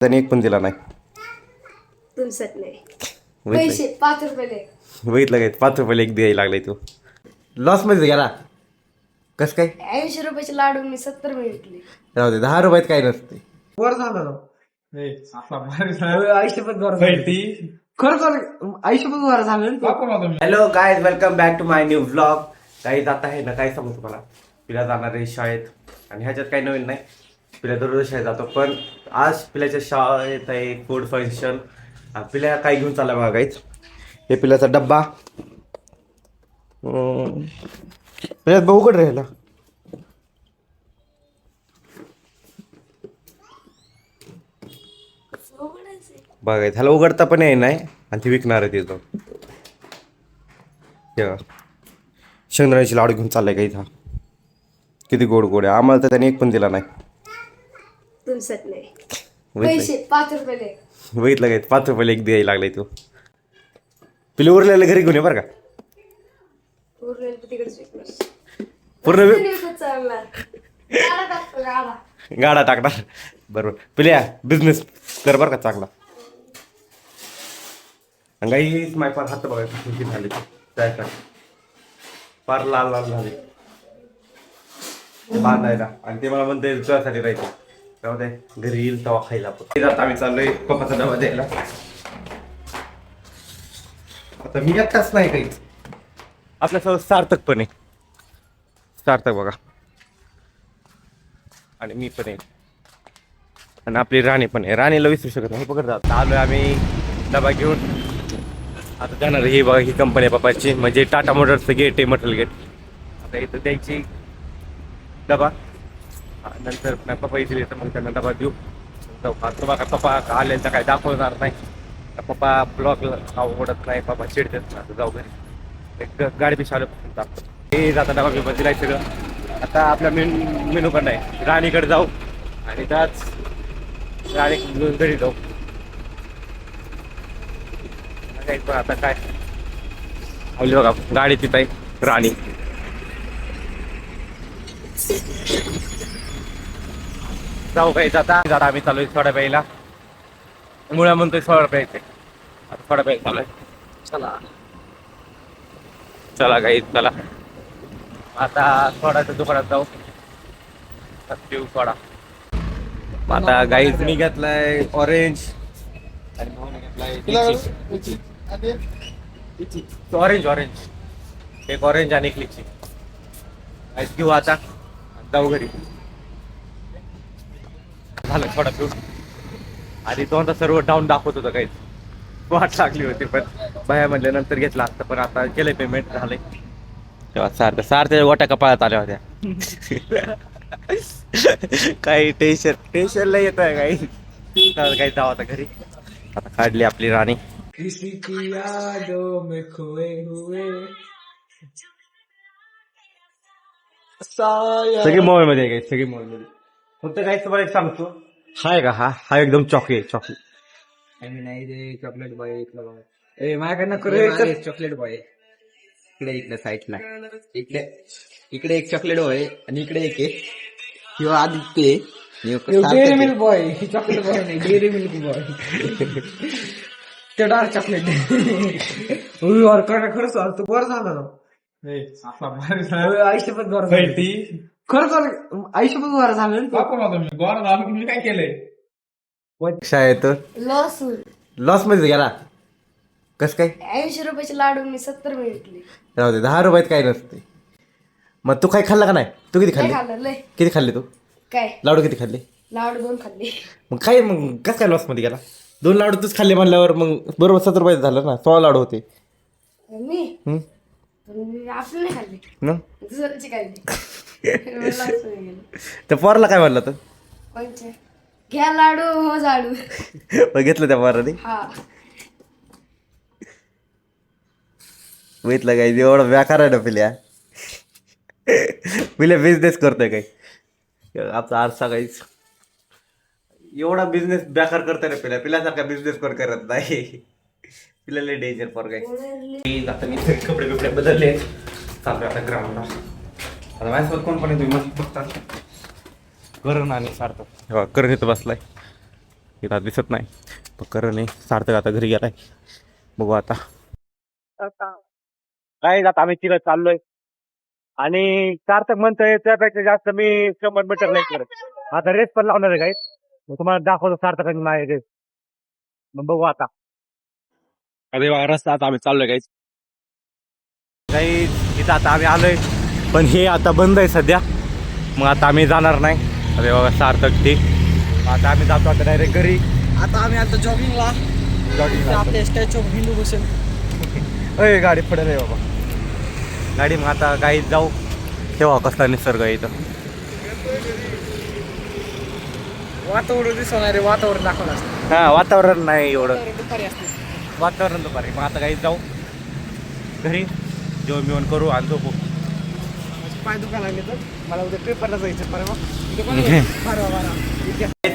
त्याने एक पण दिला नाही. तुमच्यात नाही पैसे 5 रुपये बघितलं काय 5 रुपयाला एक द्यायला लागलाय तू. लॉस मध्ये गेला कस काय. 80 रुपयाचे लाडू मी 70 रुपये विकले. राहू दे 10 रुपयात काही नसते. वर झालं आयुष्यपत वर खरंच आयुष्यपत वर झालं. Hello guys, welcome back to my new vlog. काही जात आहे ना, काय सांगू तुम्हाला. पिला जाणार आहे शाळेत आणि ह्याच्यात काही नवीन नाही. पिला दररोज शाळेत जातो, पण आज पिल्याच्या शाळेत आहे फूड फंक्शन. पिल्या काय घेऊन चालला बघा गाईज. हे पिल्याचा डब्बा. पिल्यात भाऊ कडे राहिला. बघा ह्याला उघडता पण येई नाही आणि ती विकणार आहे तिथं. शेंगदाण्याची लाडू घेऊन चाललाय का इथं. किती गोड गोड आहे. आम्हाला तर त्याने एक पण दिला नाही. तुमच्यात नाही पैसे 5 रुपये बघितलं काय 5 रुपयाला एक द्यायला लागलाय तू. पिले उरलेलं घरी घेऊन ये बरं का. उरलेलं तिकडेच विकणार. पूर्ण विकत चालणार. गाडा टाकतो, गाडा. गाडा टाकणार. बरोबर पिल्या बिझनेस कर बरं का चांगला. काही माय फार हात बघा किती झाले काय काय फार लाल लाल झाले बांधायला. आणि ते मला म्हणते तुझ्यासाठी राहायचं. तेव्हा ते घरी येईल तेव्हा खायला आपण. आता आम्ही चाललोय पप्पाचा डबा द्यायला. आता मी एकटाच नाही काही, आपल्यासोबत सार्थक पण आहे. सार्थक बघा आणि मी पण आहे आणि आपली राणी पण आहे. राणीला विसरू शकत नाही. पकड जात आलोय आम्ही डबा घेऊन. आता जाणार ही बघा, ही कंपनी आहे पप्पाची, म्हणजे टाटा मोटर्सचं गेट आहे, मटल गेट. आता इथं द्यायची डबा. नंतर पप्पा येतील तर मग त्यांना डबा देऊ. बघा पप्पा आलेला काय दाखवणार नाही. पप्पा ब्लॉग आवडत नाही, पप्पा चिडतात ना. जाऊ घरी एक गाडी पिशा आलं दाखवतो. हे जाता डबा बिबा दिलाय सगळं. आता आपल्या मेनूकडे आहे, राणीकडे जाऊ आणि त्याच राणी घेऊन घरी जाऊ. पण आता काय आवली बघा गाडी तिथं आहे राणी. जाऊ काही जाता जाता आम्ही चालू सोडा प्यायला. मुळा म्हणतोय सोडा प्यायचे. आता सोडा प्यायला चालू आहे. चला चला काही चला आता सोडाच्या दुकानात जाऊ पिऊ सोडा. आता गाईज मी घेतलाय ऑरेंज आणि भाऊने घेतलाय ऑरेंज. ऑरेंज एक ऑरेंज आणि एक लिची. आईस घेऊ आता जाऊ घरी. झालं थोडा पिऊन. आधी दोनदा सर्व डाऊन दाखवत होतं काहीच वाट लागली होती, पण बाया म्हणल्या नंतर घेतला असतं. पण आता केलंय पेमेंट झालंय. तेव्हा सारख्या गोट्या कपाळात आल्या होत्या. काही टेन्शन लय येत आहे काही जावं आता घरी. आता काढली आपली राणी. सगळी मॉल मध्ये आहे, सगळी मॉल मध्ये. फक्त काही तुम्हाला एक सांगतो, हाय का हा एकदम चॉकलेट. नाही चॉकलेट बॉय माझ्याकडनं चॉकलेट बॉय इकडे साईडला. इकडे एक चॉकलेट बॉय आणि इकडे एक आहे किंवा Aditya dairy milk boy. Chocolate boy नाही, डेअरी मिल्क बॉय. ते डार्क चॉकलेट. खरंच तू बरं झालं आयुष्यपत वर खरंच आयुष्यपत वर झालं. मी काय केलंय शाळेत लॉस लॉस मध्ये गेला कस काय. 80 रुपयाचे लाडू मी 70 रुपये विकले. राहू दे 10 रुपयात काही नसते. मग तू काही खाल्ला का नाही. तू किती खाल्ले. खाल्लं लय. किती खाल्ले तू काय लाडू किती खाल्ले. लाडू 2 खाल्ले. मग काय मग कस काय लॉस मध्ये गेला. 2 लाडू तूच खाल्ले म्हणल्यावर मग बरोबर 70 रुपयात झालं ना. 16 लाडू होते. मी आपले नाही खाल्ले ना दुसऱ्याचे खाल्ले. त्या पोराला काय म्हणलं तर कोणचे घ्या लाडू हो जाडू. मग घेतलं त्या पोराने. हा बघितलं काय एवढं बेकार आहे ना पिल्या. पिल्या बिझनेस करतोय काही आपला आरसा काहीच. एवढा बिझनेस बेकार करतोय ना पिल्यासारखा बिझनेस कोण करत नाही. पिल्याला डेंजर फॉर काय. आता मी कपडे बिपडे बदलले. चालू आता ग्राउंडला. आता माझ्यासोबत कोण पण आहे तुम्ही मस्त बघता. करण आणि सार्थक करण इथं बसलाय. इथं दिसत नाही. पण करण आहे सार्थक आता घरी गेलाय. बघू आता काय आता आम्ही तिला चाललोय आणि सार्थक म्हणतोय त्यापेक्षा जास्त मी 100 मीटर नाही करत. आता रेस पण लावणार आहे काय मग तुम्हाला दाखवतो सार्थकांनी नाही रेस. मग बघू आता अरे रस्ता आता आम्ही चाललोय काही इथं आता आम्ही आलोय पण हे आता बंद आहे सध्या. मग आता आम्ही जाणार नाही. अरे बाबा सार्थक ते आता आम्ही जातो आता डायरेक्ट घरी. आता आम्ही आता जॉगिंगला आपल्या स्टॅच्यू ऑफ हिंदू भूषण. अय गाडी पडेल आहे बाबा गाडी. मग आता गाईत जाऊ तेव्हा कसला निसर्ग आहे इथं. वातावरण दिसणार आहे. वातावरण दाखवलं असतं. हा वातावरण नाही एवढं. दुपारी असते. वातावरण दुपारी. मग आता गाईत जाऊ घरी जेवण बिवण करू आणि झोपू. पाय दुखायला लागले तर मला उद्या पेपरला जायचं. बरं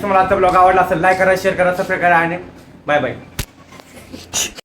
तुम्हाला आजचा ब्लॉग आवडला असेल लाईक करा शेअर करा सबस्क्राईब करा आणि बाय बाय.